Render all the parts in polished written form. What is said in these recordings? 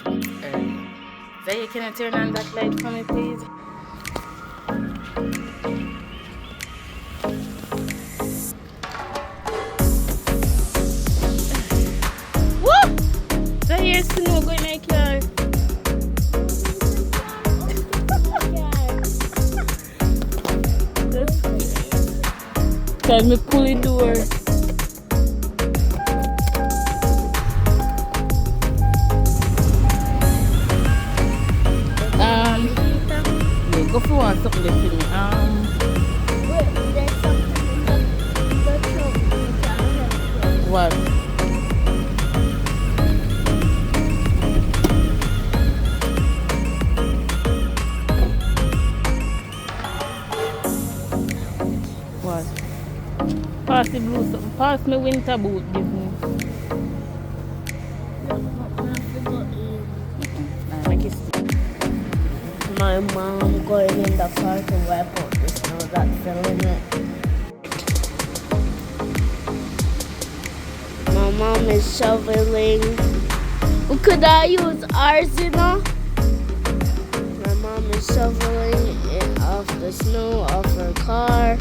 bit early. Zaya, can you turn on that light for me, please? Woo! Zaya, snow going like your. Can me pull the door? Yeah, go for one something to me. Wait, there's something in the truck. What? What? Pass the blue something. Pass me winter boot business. Make it stick. My mom going in the car to wipe out the snow that fell in it. My mom is shoveling. Could I use ours, you know? My mom is shoveling it off the snow off her car.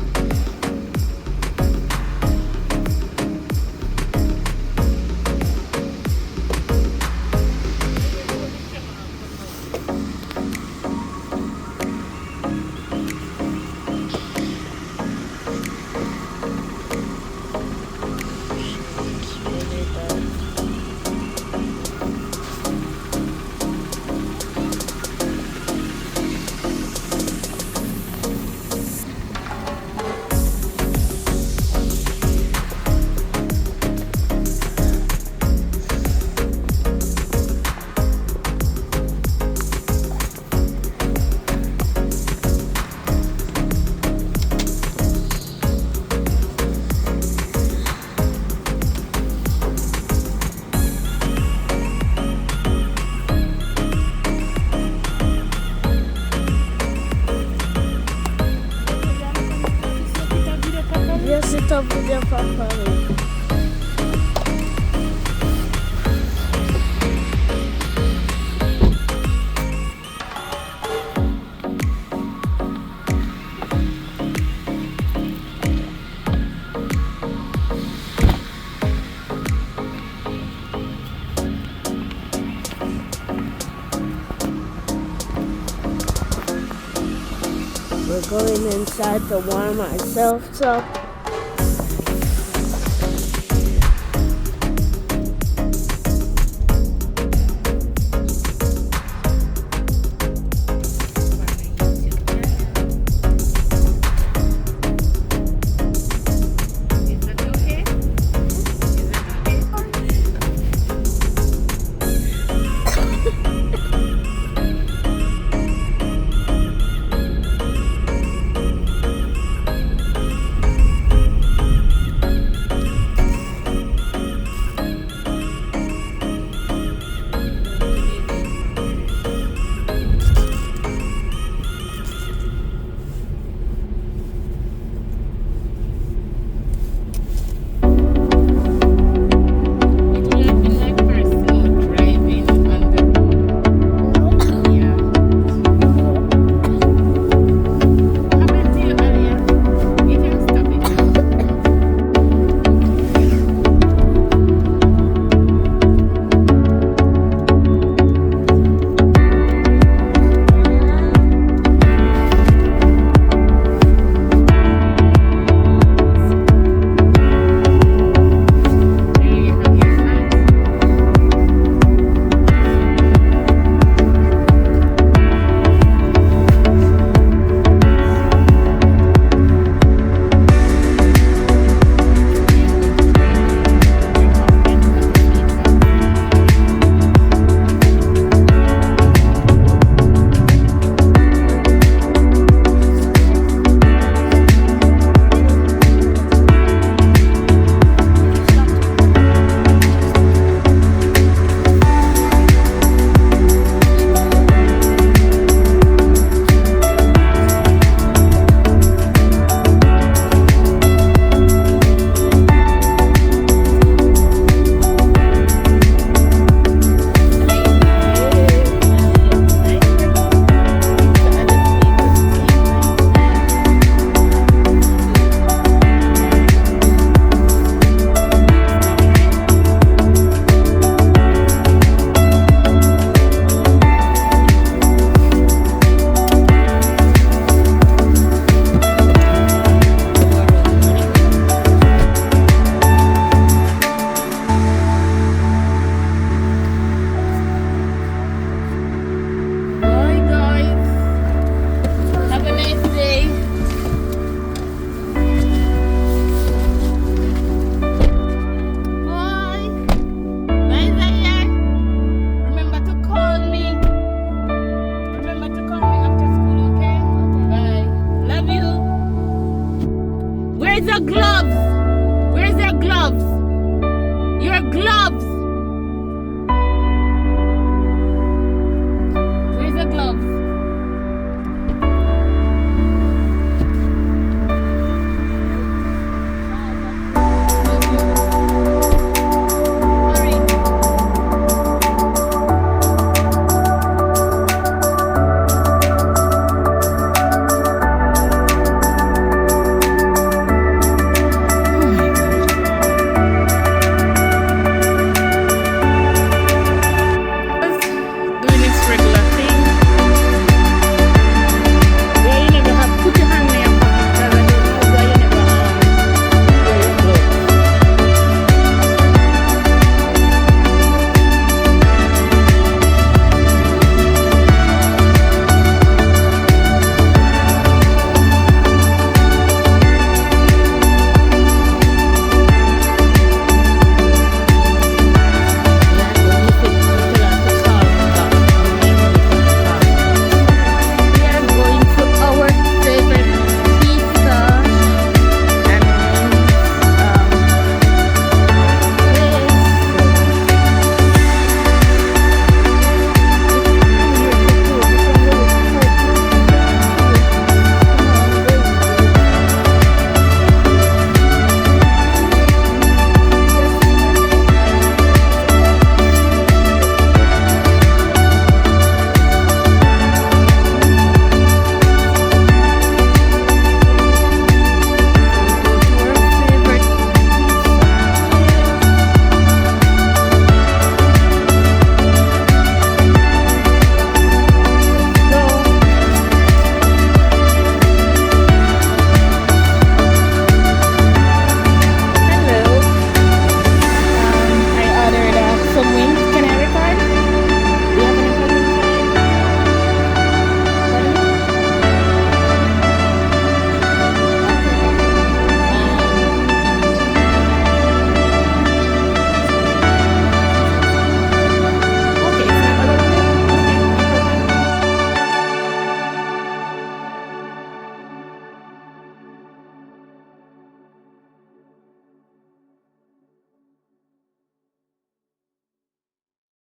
Just sit up with your papa. We're going inside to warm ourselves up.